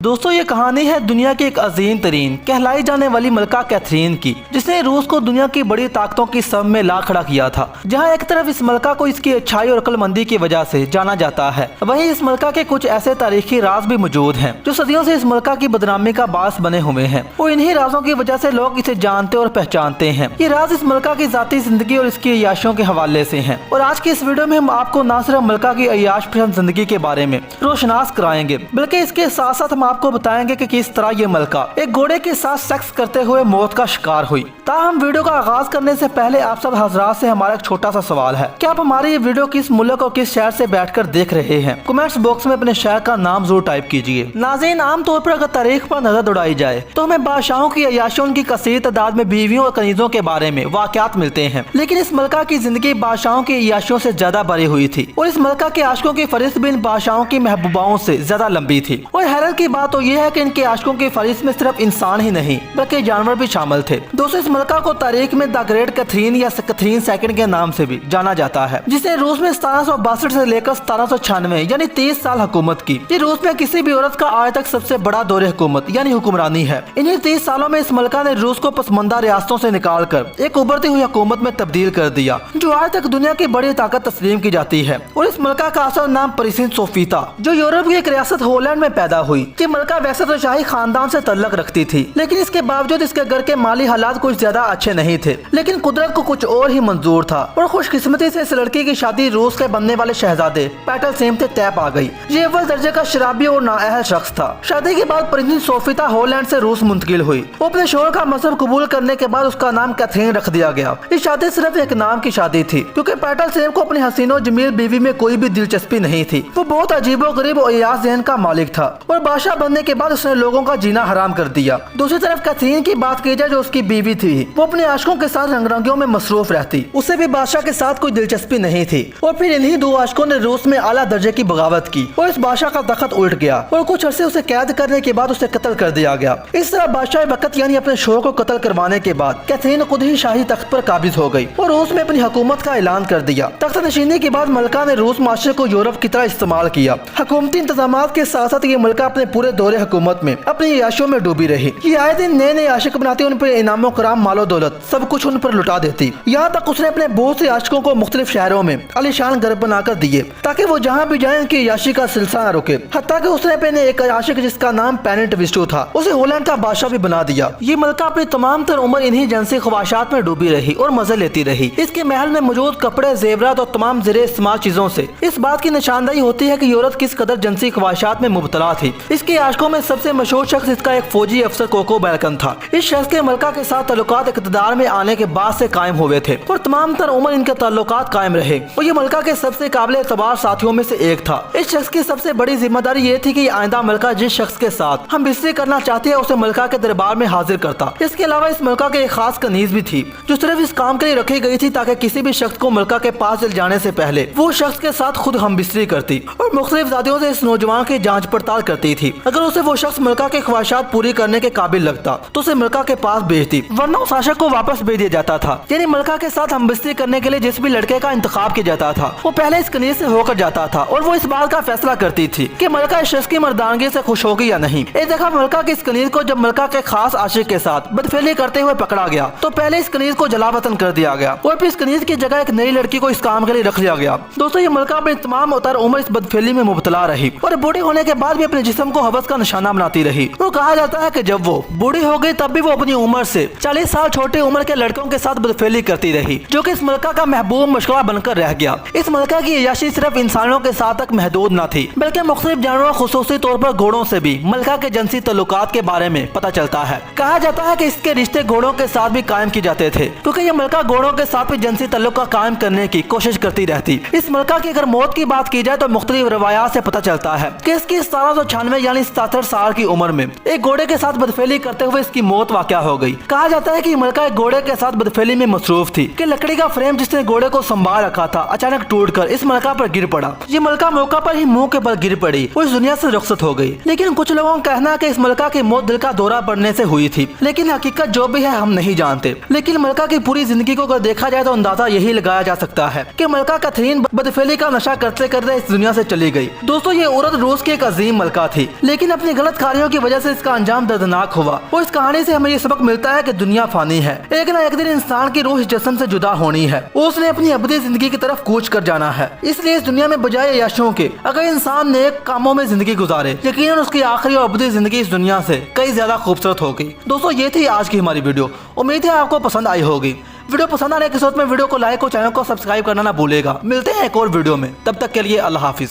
दोस्तों ये कहानी है दुनिया की एक अजीम तरीन कहलाई जाने वाली मलका कैथरीन की, जिसने रूस को दुनिया की बड़ी ताकतों की सब में ला खड़ा किया था। जहां एक तरफ इस मलका को इसकी अच्छाई और अक्लमंदी की वजह से जाना जाता है, वहीं इस मलका के कुछ ऐसे तारीखी राज भी मौजूद हैं जो सदियों से इस मलका की बदनामी का बास बने हुए हैं। और इन्हीं राजों की वजह से लोग इसे जानते और पहचानते हैं। ये राज इस मलका की जाती जिंदगी और इसकी अय्याशियों के हवाले से हैं। और आज की इस वीडियो में हम आपको न सिर्फ मलका की अय्याश पसंद जिंदगी के बारे में रोशनास कराएंगे, बल्कि इसके साथ साथ हम आपको बताएंगे कि किस तरह ये मलका एक घोड़े के साथ सेक्स करते हुए मौत का शिकार हुई। ताहम वीडियो का आगाज करने से पहले आप सब हजरात से हमारा एक छोटा सा सवाल है कि आप हमारी ये वीडियो किस मुल्क और किस शहर से बैठकर देख रहे हैं। कमेंट्स बॉक्स में अपने शहर का नाम जरूर टाइप कीजिए। नाज़रीन, आम तौर पर अगर तारीख पर नजर दौड़ाई जाए तो हमें बादशाहों की अय्याशियों, उनकी कसीर तादाद में बीवियों और कनीजों के बारे में वाकयात मिलते हैं, लेकिन इस मलका की जिंदगी बादशाहों की अय्याशियों से ज्यादा भरी हुई थी। और इस मलका के आशिकों की फहरिस्त भी इन बादशाहों की महबूबाओं से ज्यादा लंबी थी। और हैरत की बात तो यह है कि इनके आशिकों की फहरिस्त में सिर्फ इंसान ही नहीं बल्कि जानवर भी शामिल थे। दोस्तों, इस मलका को तारीख में द ग्रेट कैथरीन या कैथरीन सेकंड के नाम से भी जाना जाता है, जिसने रूस में 1762 से लेकर 1796 यानी 30 साल हुकूमत की। ये रूस में किसी भी औरत का आज तक सबसे बड़ा दौरे हुकूमत यानी हुक्मरानी है। इन्हीं 30 सालों में इस मलका ने रूस को पसमंदा रियासतों से निकाल कर एक उभरती हुई हुकूमत में तब्दील कर दिया, जो आज तक दुनिया की बड़ी ताकत तस्लीम की जाती है। और इस मलका का असल नाम परिसिन सोफीता, जो यूरोप की एक रियासत हॉलैंड में पैदा हुई। ये मलका वैसे तो शाही खानदान से तल्लक रखती थी, लेकिन इसके बावजूद इसके घर के माली हालात कुछ ज्यादा अच्छे नहीं थे। लेकिन कुदरत को कुछ और ही मंजूर था और खुशकिस्मती से इस लड़की की शादी रूस के बनने वाले शहजादे पेटलसेम से तय पा गई। ये अव्वल दर्जे का शराबी और नाअहल शख्स था। शादी के बाद परिसिन सोफीता हॉलैंड से रूस मुंतकिल हुई। वो अपने शोहर का मजहब कबूल करने के बाद उसका नाम कैथरीन रख दिया गया। इस शादी सिर्फ एक नाम की शादी थी, क्योंकि पेटलसेम को अपनी हसीनो जमील बीवी में कोई भी दिलचस्पी नहीं थी। वो बहुत अजीबो गरीब और अय्याश ज़हन का मालिक था और बादशाह बनने के बाद उसने लोगों का जीना हराम कर दिया। दूसरी तरफ कैथरीन की बात की जाए, जो उसकी बीवी थी, वो अपने आशिकों के साथ रंगरंगियों में मसरूफ रहती। उसे भी बादशाह के साथ कोई दिलचस्पी नहीं थी। और फिर इन्हीं दो आशिकों ने रूस में आला दर्जे की बगावत की और इस बादशाह का तख्त उल्ट गया और कुछ अरसे उसे कैद करने के बाद उसे कत्ल कर दिया गया। इस तरह बादशाह वक्त यानी अपने शोहर को कत्ल करवाने के बाद कैथरीन खुद ही शाही तख्त पर काबिज हो गई और रूस में अपनी हुकूमत का ऐलान कर दिया। तख्त नशीनी के बाद मलका ने रूस माशरे को यूरोप की तरह इस्तेमाल किया। हुकूमती इंतजामात के साथ साथ ये मलका अपने पूरे दौरे हुकूमत में अपनी अय्याशियों में डूबी रही। ये आए दिन नए नए आशिक बनाती, उन पर इनामो कराम मालो दौलत सब कुछ उन पर लुटा देती। यहाँ तक उसने अपने बहुत से आशिकों को मुख्तलिफ शहरों में आलीशान घर बनाकर दिए, ताकि वो जहाँ भी जाए उनकी अय्याशी का सिलसिला न रुके। हत्ता कि उसने अपने एक आशिक जिसका नाम पेनिट विस्टू था, उसे हॉलैंड का बादशाह भी बना दिया। ये मलका अपनी तमाम तर उम्र इन्हीं जिनसी ख्वाहिशात में डूबी रही और मजे लेती रही। इसके महल में मौजूद कपड़े, जेवरात और तमाम ज़ेरे इस्तेमाल चीजों से इस बात की निशानदाही होती है कि ये औरत किस कदर जिनसी ख्वाहिशात में मुबतला थी। इसके आशिकों में सबसे मशहूर शख्स इसका एक फौजी अफसर कोको बैलकन था। इस शख्स के मलका के साथ ताल्लुकात इक़्तिदार में आने के बाद से कायम हुए थे और तमाम तर उम्र इनके ताल्लुकात कायम रहे। और ये मलका के सबसे काबिल एतबार साथियों में से एक था। इस शख्स की सबसे बड़ी जिम्मेदारी ये थी कि आइंदा मलका जिस शख्स के साथ हम बिस्तरी करना चाहते हैं उसे मलका के दरबार में हाजिर करता। इसके अलावा इस मलका के एक खास कनीज भी थी, जो सिर्फ इस काम के लिए रखी गई थी ताकि किसी भी शख्स को मलका के पास ले जाने से पहले वो शख्स के साथ खुद हम बिस्तरी करती और मुख्तलिफ जातियों से इस नौजवान की जांच पड़ताल करती थी। अगर उसे वो शख्स मलका के ख्वाहिशात पूरी करने के काबिल लगता तो उसे मलका के पास भेजती, वरना उस आशिक को वापस भेज दिया जाता था। यानी मलका के साथ हम बिस्तरी करने के लिए जिस भी लड़के का इंतखाब किया जाता था, वो पहले इस कनीज से होकर जाता था और वो इस बात का फैसला करती थी कि मलका इस शख्स की मर्दानगी से खुश होगी या नहीं। एक दफा मलका की इस कनीज को जब मलका के खास आशिक के साथ बदफेली करते हुए पकड़ा गया तो पहले इस कनीज को जलावतन कर दिया गया और फिर इस कनीज की जगह एक नई लड़की को इस काम के लिए रख दिया गया। दोस्तों, ये मलका अपनी तमाम उतर उम्र इस बदफेली में मुबतला रही और बूढ़ी होने के बाद भी अपने जिस्म को हवस का निशाना बनाती रही। वो कहा जाता है कि जब वो बूढ़ी हो गई तब भी वो अपनी उम्र से 40 साल छोटी उम्र के लड़कों के साथ बदफेली करती रही, जो कि इस मलका का महबूब मशगला बनकर रह गया। इस मलका की अय्याशी सिर्फ इंसानों के साथ तक महदूद न थी, बल्कि मुख्तलिफ जानवरों, खुसूसी तौर पर घोड़ों से भी मलका के जिनसी ताल्लुकात के बारे में पता चलता है। कहा जाता है कि इसके रिश्ते घोड़ों के साथ भी कायम किए जाते थे, क्योंकि ये मलका घोड़ों के साथ भी जिनसी ताल्लुक कायम करने की कोशिश करती रहती। इस मलका की अगर मौत की बात की जाए तो मुख्तलिफ रवायात से पता चलता है कि इसकी 1796 यानी 67 साल की उम्र में एक घोड़े के साथ बदफेली करते हुए इसकी मौत वाक़या हो गई। कहा जाता है कि मलका एक घोड़े के साथ बदफेली में मसरूफ थी कि लकड़ी का फ्रेम जिसने घोड़े को संभाल रखा था अचानक टूटकर इस मलका पर गिर पड़ा। ये मलका मौका पर ही मुंह के बल गिर पड़ी और इस दुनिया से रुखसत हो गई। लेकिन कुछ लोगों का कहना है कि इस मलका की मौत दिल का दौरा पड़ने से हुई थी, लेकिन हकीकत जो भी है हम नहीं जानते। लेकिन मलका की पूरी जिंदगी को अगर देखा जाए तो अंदाजा यही लगाया जा सकता है कि मलका कैथरीन बदफेली का नशा करते करते इस दुनिया से चली गई। दोस्तों, ये औरत रूस की एक अजीम मलका थी, लेकिन لیکن اپنی غلط کاریوں کی وجہ سے اس کا انجام دردناک ہوا۔ اور اس کہانی سے ہمیں یہ سبق ملتا ہے کہ دنیا فانی ہے، ایک نہ ایک دن انسان کی روح اس جسم سے جدا ہونی ہے اور اس نے اپنی ابدی زندگی کی طرف کوچ کر جانا ہے۔ اس لیے اس دنیا میں بجائے عیاشیوں کے اگر انسان نیک کاموں میں زندگی گزارے، یقیناً اس کی آخری اور ابدی زندگی اس دنیا سے کئی زیادہ خوبصورت ہوگی۔ دوستو، یہ تھی آج کی ہماری ویڈیو، امید ہے آپ کو پسند آئی ہوگی۔ ویڈیو پسند آنے کے ساتھ میں ویڈیو کو لائک اور چینل کو سبسکرائب کرنا نہ بھولے گا۔ ملتے ہیں ایک اور ویڈیو میں، تب تک کے لیے اللہ حافظ۔